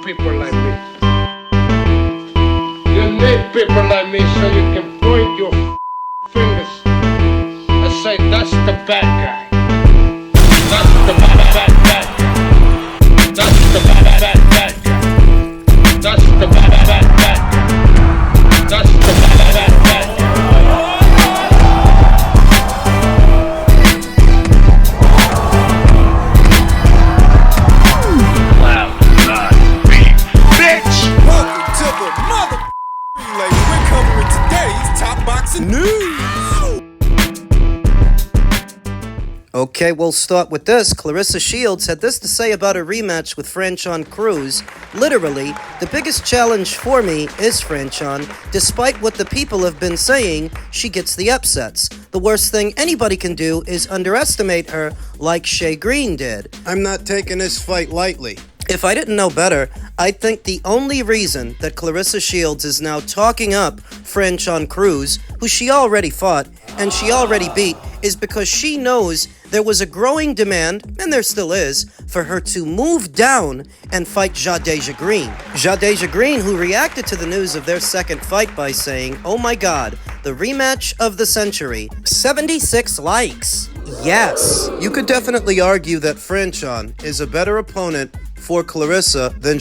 people like me. You need people like me so you can point your fingers and say, that's the bad guy. That's the bad guy. That's the bad guy. That's the bad guy. That's the bad guy. Okay, we'll start with this. Claressa Shields had this to say about her rematch with Franchon Cruz. Literally, the biggest challenge for me is Franchon. Despite what the people have been saying, she gets the upsets. The worst thing anybody can do is underestimate her like Greene did. I'm not taking this fight lightly. If I didn't know better, I'd think the only reason that Claressa Shields is now talking up Franchon Cruz, who she already fought and she already beat, is because she knows there was a growing demand, and there still is, for her to move down and fight Greene. Greene, who reacted to the news of their second fight by saying, "Oh my god, the rematch of the century. 76 likes. Yes." You could definitely argue that Franchon is a better opponent for Claressa than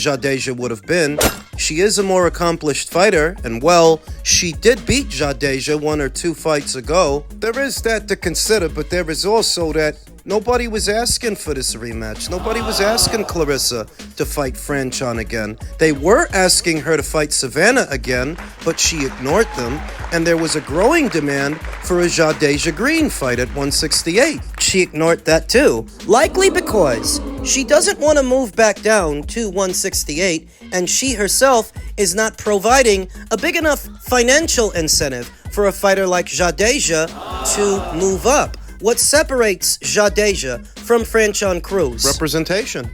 would have been. She is a more accomplished fighter, and well, she did beat 1 or 2 fights ago. There is that to consider, but there is also that nobody was asking for this rematch. Nobody was asking Claressa to fight Franchon again. They were asking her to fight Savannah again, but she ignored them, and there was a growing demand for a Greene fight at 168. She ignored that too, likely because she doesn't want to move back down to 168, and she herself is not providing a big enough financial incentive for a fighter like Jadeja to move up. What separates Jadeja from Franchon Cruz? Representation.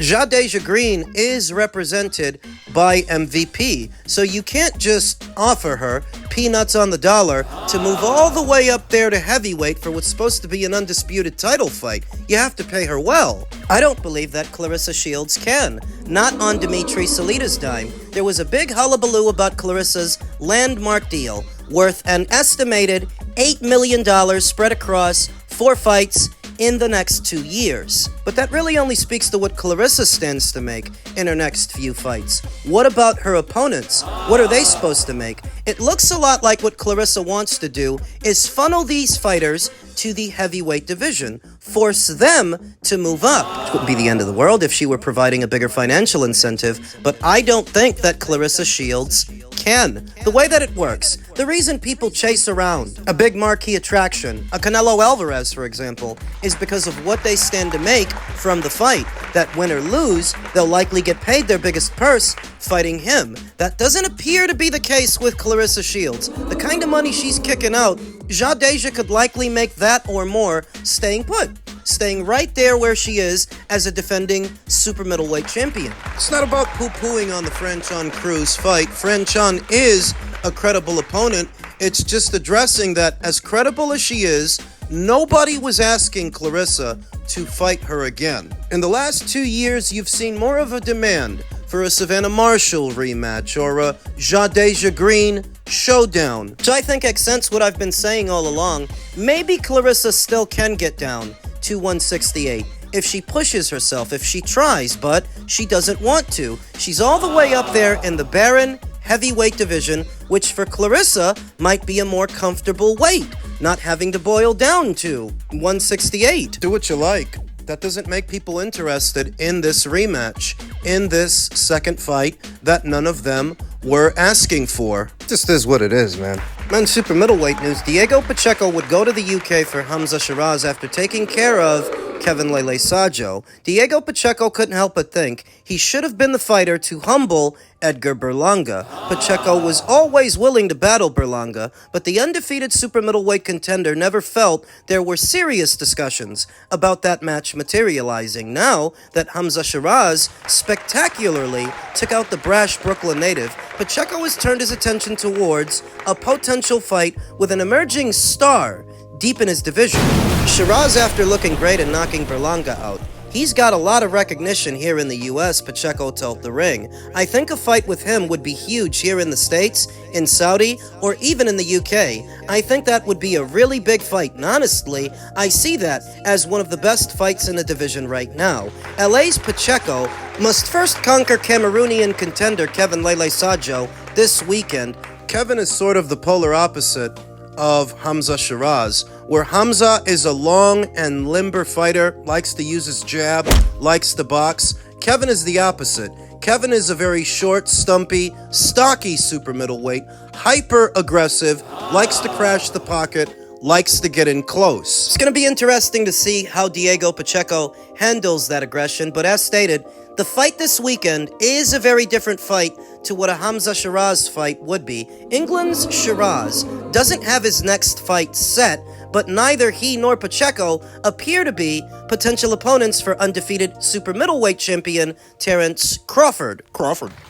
Greene is represented by MVP, so you can't just offer her peanuts on the dollar to move all the way up there to heavyweight for what's supposed to be an undisputed title fight. You have to pay her well. I don't believe that Claressa Shields can. Not on Dimitri Salita's dime. There was a big hullabaloo about Claressa's landmark deal, worth an estimated $8 million spread across 4 fights in the next 2 years. But that really only speaks to what Claressa stands to make in her next few fights. What about her opponents? What are they supposed to make? It looks a lot like what Claressa wants to do is funnel these fighters to the heavyweight division, force them to move up. It wouldn't be the end of the world if she were providing a bigger financial incentive, but I don't think that Claressa Shields can. The way that it works, the reason people chase around a big marquee attraction, a Canelo Alvarez, for example, is because of what they stand to make from the fight. That win or lose, they'll likely get paid their biggest purse fighting him. That doesn't appear to be the case with Claressa Shields. The kind of money she's kicking out, Jadeja could likely make that or more staying put. Staying right there where she is as a defending super middleweight champion. It's not about poo-pooing on the Franchon Cruz fight. Franchon is a credible opponent. It's just addressing that, as credible as she is, nobody was asking Claressa to fight her again. In the last 2 years, you've seen more of a demand for a Savannah Marshall rematch or a Jadeja Greene showdown. Which I think accents what I've been saying all along. Maybe Claressa still can get down to 168 if she pushes herself, if she tries, but she doesn't want to. She's all the way up there in the barren heavyweight division, which for Claressa might be a more comfortable weight, not having to boil down to 168. Do what you like. That doesn't make people interested in this rematch, in this second fight that none of them were asking for. Just is what it is, man. Men's super middleweight news, Diego Pacheco would go to the UK for Hamza Sheeraz after taking care of Kevin Lele Sadjo. Diego Pacheco couldn't help but think he should have been the fighter to humble Edgar Berlanga. Pacheco was always willing to battle Berlanga, but the undefeated super middleweight contender never felt there were serious discussions about that match materializing. Now that Hamza Sheeraz spectacularly took out the brash Brooklyn native, Pacheco has turned his attention towards a potential fight with an emerging star deep in his division. Sheeraz, after looking great and knocking Berlanga out, He's got a lot of recognition here in the US, Pacheco told The Ring. I think a fight with him would be huge here in the States, in Saudi, or even in the UK. I think that would be a really big fight, and honestly, I see that as one of the best fights in the division right now. LA's Pacheco must first conquer Cameroonian contender Kevin Lele Sadjo this weekend. Kevin is sort of the polar opposite of Hamza Sheeraz, where Hamza is a long and limber fighter, likes to use his jab, likes to box. Kevin is the opposite. Kevin is a very short, stumpy, stocky super middleweight, hyper-aggressive, likes to crash the pocket, likes to get in close. It's going to be interesting to see how Diego Pacheco handles that aggression, but as stated, the fight this weekend is a very different fight to what a Hamza Sheeraz fight would be. England's Sheeraz doesn't have his next fight set, but neither he nor Pacheco appear to be potential opponents for undefeated super middleweight champion Terence Crawford.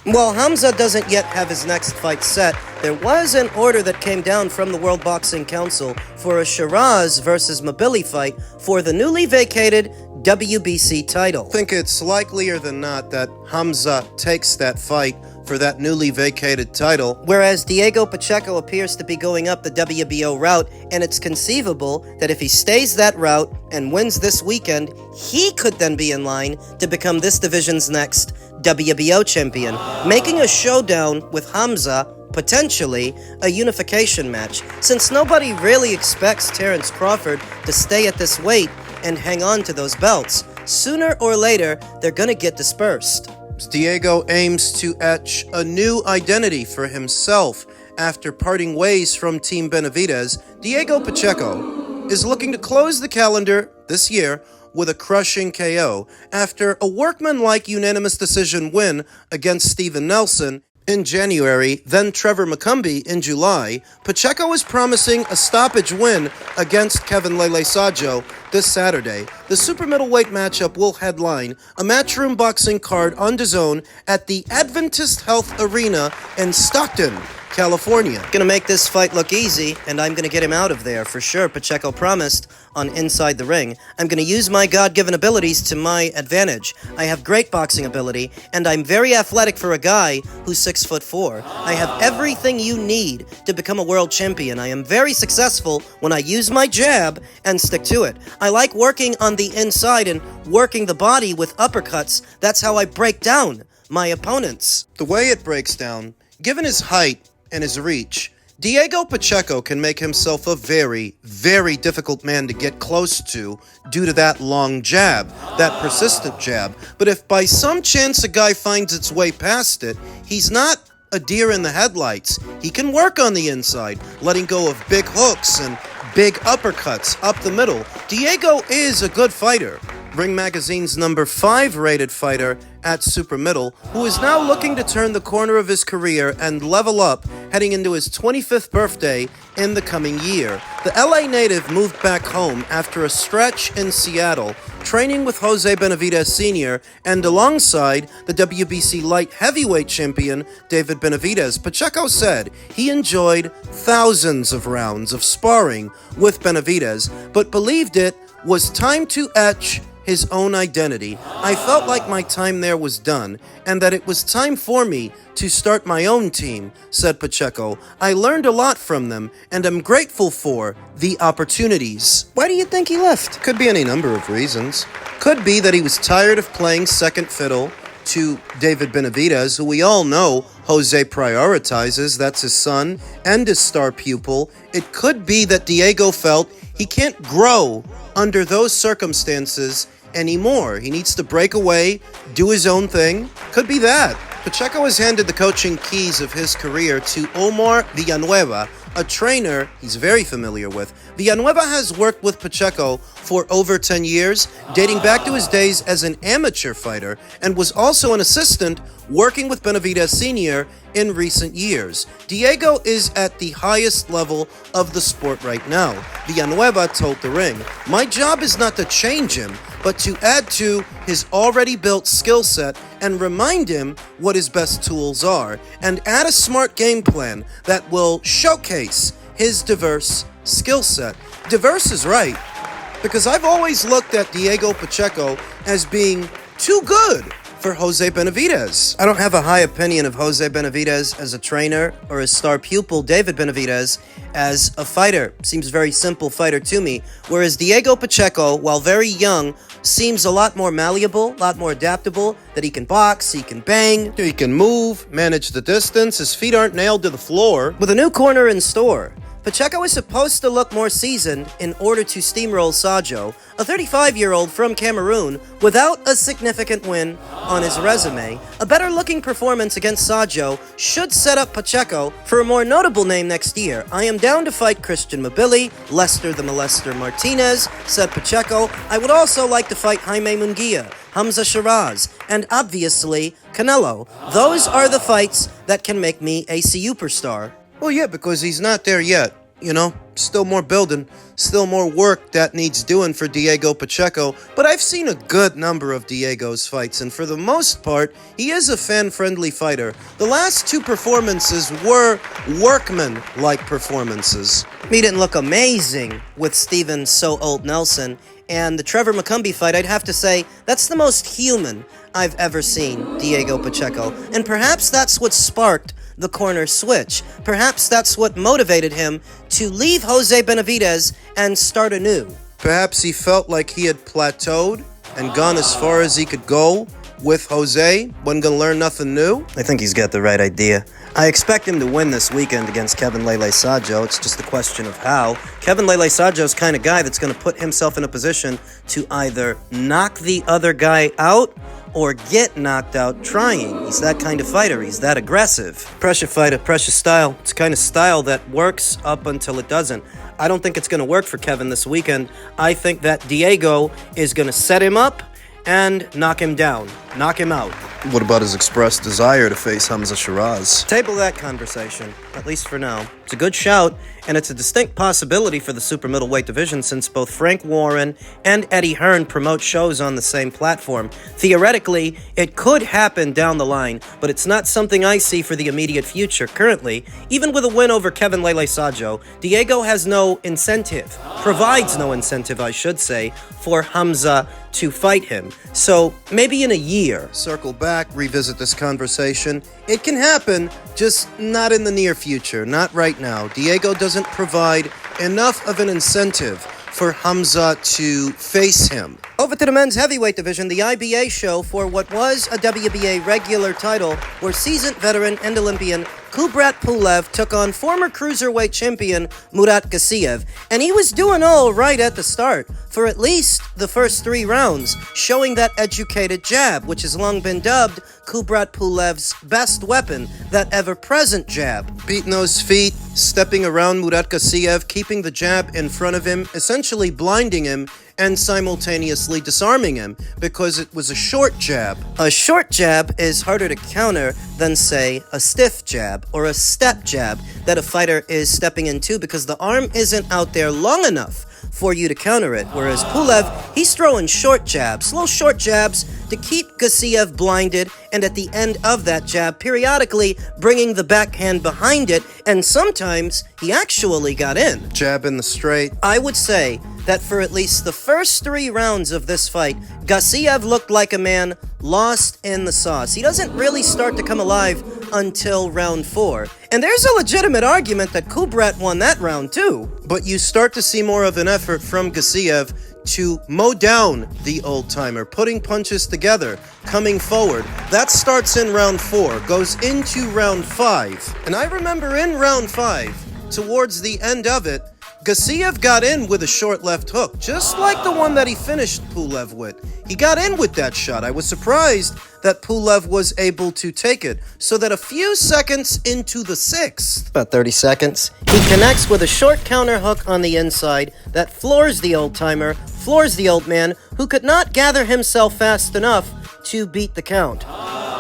While Hamza doesn't yet have his next fight set, there was an order that came down from the World Boxing Council for a Sheeraz versus Mabili fight for the newly vacated WBC title. I think it's likelier than not that Hamza takes that fight for that newly vacated title. Whereas Diego Pacheco appears to be going up the WBO route, and it's conceivable that if he stays that route and wins this weekend, he could then be in line to become this division's next WBO champion, making a showdown with Hamza potentially a unification match, since nobody really expects Terence Crawford to stay at this weight and hang on to those belts. Sooner or later, they're gonna get dispersed. Diego aims to etch a new identity for himself after parting ways from Team Benavidez. Diego Pacheco is looking to close the calendar this year with a crushing KO after a workmanlike unanimous decision win against Steven Nelson in January, then Trevor McCumbee in July. Pacheco is promising a stoppage win against Kevin Lele Sadjo this Saturday. The super middleweight matchup will headline a Matchroom boxing card on DAZN at the Adventist Health Arena in Stockton, California. Gonna make this fight look easy, and I'm gonna get him out of there for sure, Pacheco promised on Inside the Ring. I'm gonna use my God-given abilities to my advantage. I have great boxing ability, and I'm very athletic for a guy who's 6'4". I have everything you need to become a world champion. I am very successful when I use my jab and stick to it. I like working on the inside and working the body with uppercuts. That's how I break down my opponents. The way it breaks down, given his height and his reach, Diego Pacheco can make himself a very, very difficult man to get close to due to that long jab, that persistent jab. But if by some chance a guy finds its way past it, he's not a deer in the headlights. He can work on the inside, letting go of big hooks and big uppercuts up the middle. Diego is a good fighter. Ring Magazine's number 5 rated fighter at super middle, who is now looking to turn the corner of his career and level up heading into his 25th birthday in the coming year. The LA native moved back home after a stretch in Seattle, training with Jose Benavidez Sr. and alongside the WBC light heavyweight champion David Benavidez. Pacheco said he enjoyed thousands of rounds of sparring with Benavidez, but believed it was time to etch his own identity. I felt like my time there was done, and that it was time for me to start my own team, said Pacheco. I learned a lot from them, and I'm grateful for the opportunities. Why do you think he left? Could be any number of reasons. Could be that he was tired of playing second fiddle to David Benavidez, who we all know Jose prioritizes. That's his son and his star pupil. It could be that Diego felt he can't grow under those circumstances anymore. He needs to break away, do his own thing. Could be that. Pacheco has handed the coaching keys of his career to Omar Villanueva, a trainer he's very familiar with. Villanueva has worked with Pacheco for over 10 years, dating back to his days as an amateur fighter, and was also an assistant working with Benavidez Sr. in recent years. Diego is at the highest level of the sport right now. Villanueva told The Ring, "My job is not to change him, but to add to his already built skill set and remind him what his best tools are, and add a smart game plan that will showcase his diverse skill set." Diverse is right, because I've always looked at Diego Pacheco as being too good for Jose Benavidez. I don't have a high opinion of Jose Benavidez as a trainer or his star pupil, David Benavidez, as a fighter. Seems a very simple fighter to me. Whereas Diego Pacheco, while very young, seems a lot more malleable, a lot more adaptable, that he can box, he can bang. He can move, manage the distance, his feet aren't nailed to the floor. With a new corner in store, Pacheco is supposed to look more seasoned in order to steamroll Sadjo, a 35-year-old from Cameroon, without a significant win on his resume. A better-looking performance against Sadjo should set up Pacheco for a more notable name next year. I am down to fight Christian Mabili, Lester the Molester Martinez, said Pacheco. I would also like to fight Jaime Munguia, Hamza Sheeraz, and obviously Canelo. Those are the fights that can make me a superstar. Well, yeah, because he's not there yet. You know, still more building, still more work that needs doing for Diego Pacheco. But I've seen a good number of Diego's fights, and for the most part, he is a fan-friendly fighter. The last two performances were workman-like performances. He didn't look amazing with Steven So Old Nelson. And the Trevor McCumbee fight, I'd have to say, that's the most human I've ever seen Diego Pacheco. And perhaps that's what sparked the corner switch. Perhaps that's what motivated him to leave Jose Benavidez and start anew. Perhaps he felt like he had plateaued and gone as far as he could go with Jose. Wasn't gonna learn nothing new. I think he's got the right idea. I expect him to win this weekend against Kevin Lele Sadjo. It's just a question of how. Kevin Lele Sadjo's kind of guy that's going to put himself in a position to either knock the other guy out or get knocked out trying. He's that kind of fighter. He's that aggressive. Pressure fighter, pressure style. It's a kind of style that works up until it doesn't. I don't think it's going to work for Kevin this weekend. I think that Diego is going to set him up and knock him down, knock him out. What about his expressed desire to face Hamza Sheeraz? Table that conversation, at least for now. It's a good shout, and it's a distinct possibility for the super middleweight division since both Frank Warren and Eddie Hearn promote shows on the same platform. Theoretically, it could happen down the line, but it's not something I see for the immediate future. Currently, even with a win over Kevin Lele Sadjo, Diego has no incentive, provides no incentive, I should say, for Hamza to fight him. So maybe in a year. Circle back, revisit this conversation. It can happen, just not in the near future, not right now. Diego doesn't provide enough of an incentive for Hamza to face him. Over to the men's heavyweight division, the IBA show for what was a WBA regular title, where seasoned veteran and Olympian Kubrat Pulev took on former cruiserweight champion Murat Gassiev, and he was doing all right at the start, for at least the first 3 rounds, showing that educated jab, which has long been dubbed Kubrat Pulev's best weapon, that ever-present jab. Beating those feet, stepping around Murat Gassiev, keeping the jab in front of him, essentially blinding him, and simultaneously disarming him because it was a short jab. A short jab is harder to counter than, say, a stiff jab or a step jab that a fighter is stepping into because the arm isn't out there long enough for you to counter it. Whereas Pulev, he's throwing short jabs, little short jabs to keep Gassiev blinded, and at the end of that jab, periodically bringing the backhand behind it, and sometimes he actually got in. Jab in the straight. I would say that for at least the first 3 rounds of this fight, Gassiev looked like a man lost in the sauce. He doesn't really start to come alive until round 4. And there's a legitimate argument that Kubrat won that round too. But you start to see more of an effort from Gassiev to mow down the old-timer, putting punches together, coming forward. That starts in round 4, goes into round 5. And I remember in round 5, towards the end of it, Gassiev got in with a short left hook, just like the one that he finished Pulev with. He got in with that shot. I was surprised that Pulev was able to take it, so that a few seconds into the 6th, about 30 seconds, he connects with a short counter hook on the inside that floors the old-timer, floors the old man, who could not gather himself fast enough to beat the count.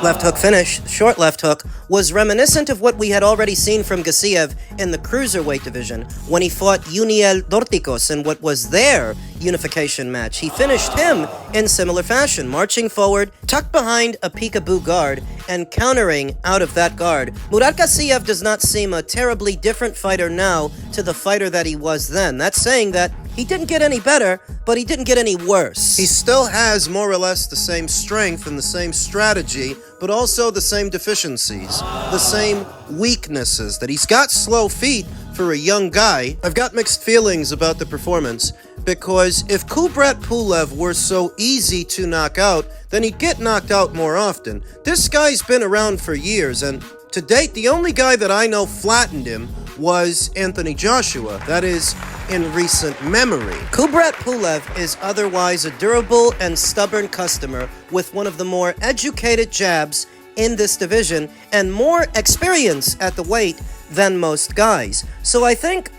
Left hook finish, short left hook, was reminiscent of what we had already seen from Gassiev in the cruiserweight division when he fought Uniel Dorticos in what was their unification match. He finished him in similar fashion, marching forward, tucked behind a peekaboo guard, and countering out of that guard. Murat Gassiev does not seem a terribly different fighter now to the fighter that he was then. That's saying that He didn't get any better, but he didn't get any worse. He still has more or less the same strength and the same strategy, but also the same deficiencies, the same weaknesses, that he's got slow feet for a young guy. I've got mixed feelings about the performance, because if Kubrat Pulev were so easy to knock out, then he'd get knocked out more often. This guy's been around for years, and to date, the only guy that I know flattened him was Anthony Joshua. That is, in recent memory. Kubrat Pulev is otherwise a durable and stubborn customer with one of the more educated jabs in this division and more experience at the weight than most guys. So I think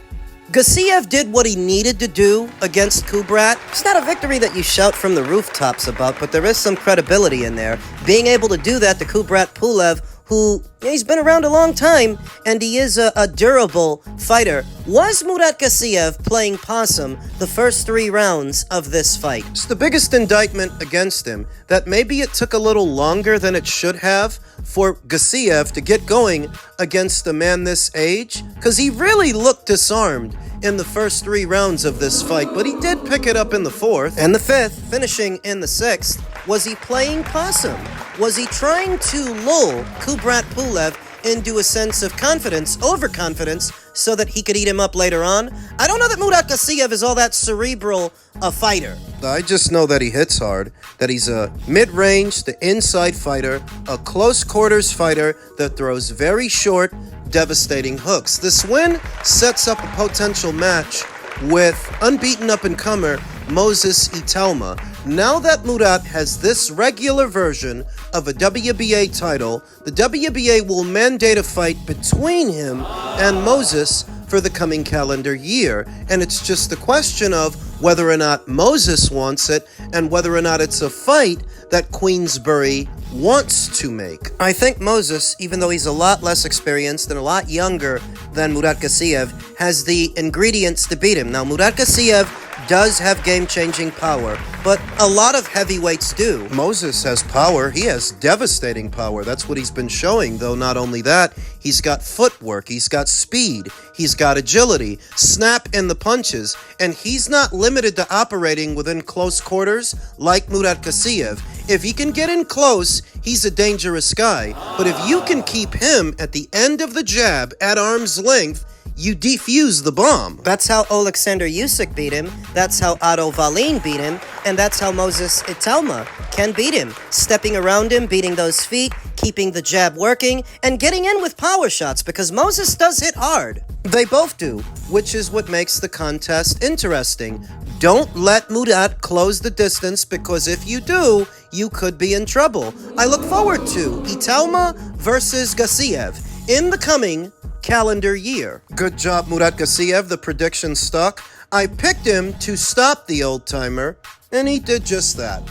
Gassiev did what he needed to do against Kubrat. It's not a victory that you shout from the rooftops about, but there is some credibility in there. Being able to do that to Kubrat Pulev, who, he's been around a long time, and he is a durable fighter. Was Murat Gassiev playing possum the first 3 rounds of this fight? It's the biggest indictment against him, that maybe it took a little longer than it should have for Gassiev to get going against a man this age, because he really looked disarmed in the first 3 rounds of this fight, but he did pick it up in the 4th. And the 5th, finishing in the 6th. Was he playing possum? Was he trying to lull Kubrat Pulev into a sense of confidence, overconfidence, so that he could eat him up later on? I don't know that Murat Gassiev is all that cerebral a fighter. I just know that he hits hard, that he's a mid-range to inside fighter, a close quarters fighter that throws very short, devastating hooks. This win sets up a potential match with unbeaten up-and-comer Moses Itauma. Now that Murat has this regular version of a WBA title, the WBA will mandate a fight between him and Moses for the coming calendar year. And it's just a question of whether or not Moses wants it and whether or not it's a fight that Queensbury wants to make. I think Moses, even though he's a lot less experienced and a lot younger than Murat Gassiev, has the ingredients to beat him. Now, Murat Gassiev does have game-changing power, but a lot of heavyweights do. Moses has power. He has devastating power. That's what he's been showing, though. Not only that, he's got footwork, he's got speed, he's got agility, snap in the punches, and he's not limited to operating within close quarters like Murat Gassiev. If he can get in close, he's a dangerous guy. But if you can keep him at the end of the jab at arm's length, you defuse the bomb. That's how Alexander Usyk beat him, that's how Otto Wallin beat him, and that's how Moses Itauma can beat him. Stepping around him, beating those feet, keeping the jab working, and getting in with power shots, because Moses does hit hard. They both do, which is what makes the contest interesting. Don't let Murat close the distance, because if you do, you could be in trouble. I look forward to Itauma versus Gassiev in the coming calendar year. Good job, Murat Gassiev. The prediction stuck. I picked him to stop the old-timer, and he did just that.